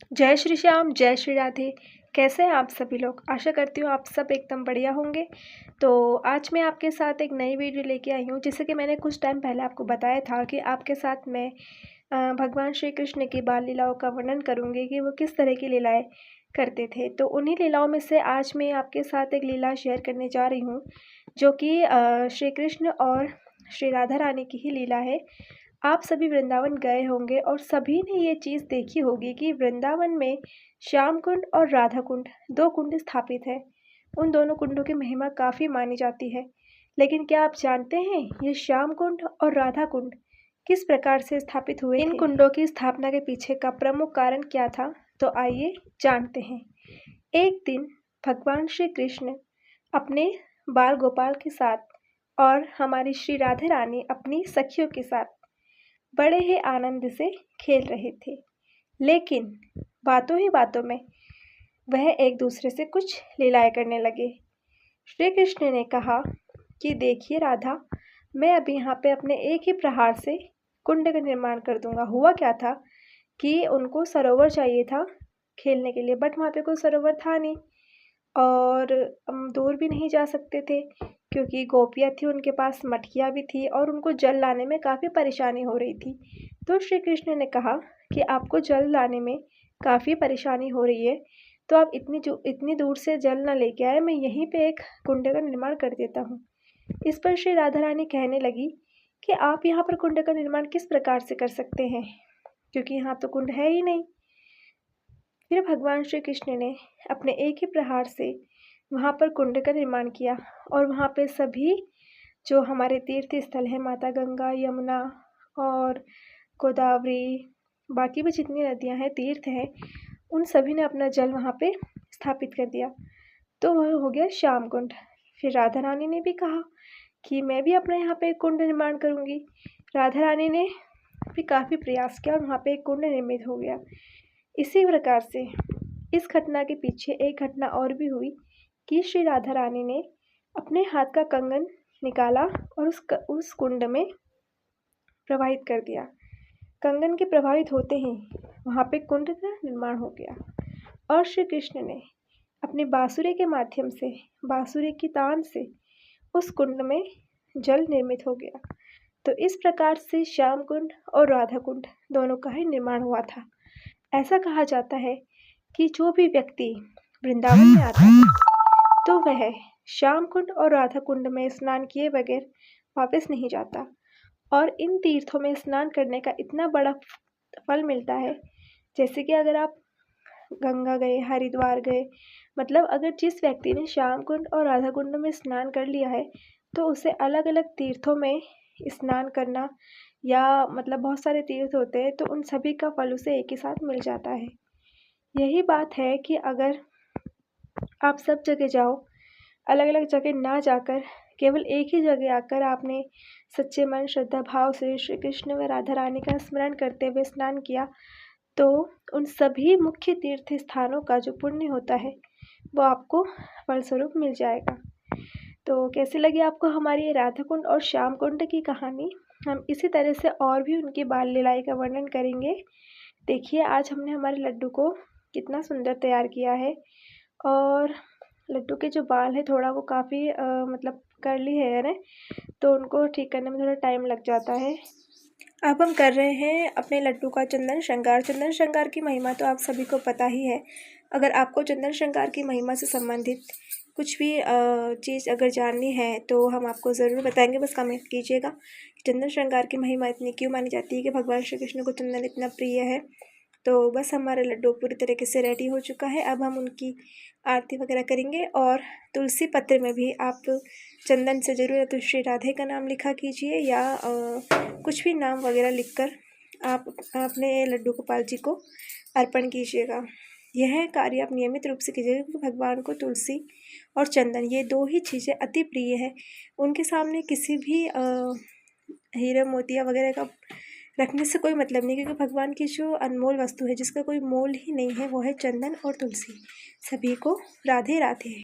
जय श्री श्याम, जय श्री राधे। कैसे हैं आप सभी लोग? आशा करती हूँ आप सब एकदम बढ़िया होंगे। तो आज मैं आपके साथ एक नई वीडियो लेके आई हूँ। जैसे कि मैंने कुछ टाइम पहले आपको बताया था कि आपके साथ मैं भगवान श्री कृष्ण की बाल लीलाओं का वर्णन करूँगी कि वो किस तरह की लीलाएँ करते थे। तो उन्हीं लीलाओं में से आज मैं आपके साथ एक लीला शेयर करने जा रही हूँ, जो कि श्री कृष्ण और श्री राधा रानी की ही लीला है। आप सभी वृंदावन गए होंगे और सभी ने ये चीज़ देखी होगी कि वृंदावन में श्याम कुंड और राधा कुंड, 2 कुंड स्थापित हैं। उन दोनों कुंडों की महिमा काफ़ी मानी जाती है। लेकिन क्या आप जानते हैं ये श्याम कुंड और राधा कुंड किस प्रकार से स्थापित हुए थे? इन कुंडों की स्थापना के पीछे का प्रमुख कारण क्या था? तो आइए जानते हैं। एक दिन भगवान श्री कृष्ण अपने बाल गोपाल के साथ और हमारी श्री राधे रानी अपनी सखियों के साथ बड़े ही आनंद से खेल रहे थे। लेकिन बातों ही बातों में वह एक दूसरे से कुछ लीलाएं करने लगे। श्री कृष्ण ने कहा कि देखिए राधा, मैं अभी यहाँ पे अपने एक ही प्रहार से कुंड का निर्माण कर दूंगा। हुआ क्या था कि उनको सरोवर चाहिए था खेलने के लिए, बट वहाँ पे कोई सरोवर था नहीं और दूर भी नहीं जा सकते थे क्योंकि गोपियाँ थी, उनके पास मटकियाँ भी थी और उनको जल लाने में काफ़ी परेशानी हो रही थी। तो श्री कृष्ण ने कहा कि आपको जल लाने में काफ़ी परेशानी हो रही है, तो आप इतनी दूर से जल ना लेके आए, मैं यहीं पे एक कुंड का निर्माण कर देता हूँ। इस पर श्री राधा रानी कहने लगी कि आप यहाँ पर कुंड का निर्माण किस प्रकार से कर सकते हैं, क्योंकि यहाँ तो कुंड है ही नहीं। फिर भगवान श्री कृष्ण ने अपने एक ही प्रहार से वहाँ पर कुंड का निर्माण किया और वहाँ पे सभी जो हमारे तीर्थ स्थल हैं, माता गंगा, यमुना और गोदावरी, बाकी भी जितनी नदियाँ हैं, तीर्थ हैं, उन सभी ने अपना जल वहाँ पे स्थापित कर दिया। तो वह हो गया श्याम कुंड। फिर राधा रानी ने भी कहा कि मैं भी अपने यहाँ पे एक कुंड निर्माण करूँगी। राधा रानी ने भी काफ़ी प्रयास किया और वहाँ पे एक कुंड निर्मित हो गया। इसी प्रकार से इस घटना के पीछे एक घटना और भी हुई कि श्री राधा रानी ने अपने हाथ का कंगन निकाला और उस कुंड में प्रवाहित कर दिया। कंगन के प्रभावित होते ही वहाँ पे कुंड का निर्माण हो गया और श्री कृष्ण ने अपनी बांसुरी के माध्यम से, बांसुरी की तान से उस कुंड में जल निर्मित हो गया। तो इस प्रकार से श्याम कुंड और राधा कुंड दोनों का ही निर्माण हुआ था। ऐसा कहा जाता है कि जो भी व्यक्ति वृंदावन में आता है तो वह श्याम कुंड और राधा कुंड में स्नान किए बगैर वापस नहीं जाता और इन तीर्थों में स्नान करने का इतना बड़ा फल मिलता है। जैसे कि अगर आप गंगा गए, हरिद्वार गए, मतलब अगर जिस व्यक्ति ने श्याम कुंड और राधा कुंड में स्नान कर लिया है तो उसे अलग अलग तीर्थों में स्नान करना, या मतलब बहुत सारे तीर्थ होते हैं, तो उन सभी का फल उसे एक ही साथ मिल जाता है। यही बात है कि अगर आप सब जगह जाओ, अलग अलग जगह ना जाकर केवल एक ही जगह आकर आपने सच्चे मन श्रद्धा भाव से श्री कृष्ण व राधा रानी का स्मरण करते हुए स्नान किया, तो उन सभी मुख्य तीर्थ स्थानों का जो पुण्य होता है वो आपको फलस्वरूप मिल जाएगा। तो कैसी लगी आपको हमारी राधा कुंड और श्याम कुंड की कहानी? हम इसी तरह से और भी उनकी बाल लीलाएं का वर्णन करेंगे। देखिए आज हमने हमारे लड्डू को कितना सुंदर तैयार किया है और लड्डू के जो बाल है थोड़ा वो काफ़ी मतलब कर्ली है ना, तो उनको ठीक करने में थोड़ा टाइम लग जाता है। अब हम कर रहे हैं अपने लड्डू का चंदन श्रृंगार। चंदन श्रृंगार की महिमा तो आप सभी को पता ही है। अगर आपको चंदन श्रृंगार की महिमा से संबंधित कुछ भी चीज़ अगर जाननी है तो हम आपको ज़रूर बताएंगे, बस कमेंट कीजिएगा। चंदन श्रृंगार की महिमा इतनी क्यों मानी जाती है कि भगवान श्री कृष्ण को चंदन इतना प्रिय है। तो बस हमारा लड्डू पूरी तरीके से रेडी हो चुका है। अब हम उनकी आरती वगैरह करेंगे और तुलसी पत्र में भी आप चंदन से ज़रूर या तो श्री राधे का नाम लिखा कीजिए या कुछ भी नाम वगैरह लिखकर आप अपने लड्डू गोपाल जी को अर्पण कीजिएगा। यह कार्य आप नियमित रूप से कीजिएगा क्योंकि भगवान को तुलसी और चंदन ये 2 ही चीज़ें अति प्रिय है। उनके सामने किसी भी हीरा मोतिया वगैरह का रखने से कोई मतलब नहीं, क्योंकि भगवान की जो अनमोल वस्तु है जिसका कोई मोल ही नहीं है वो है चंदन और तुलसी। सभी को राधे राधे।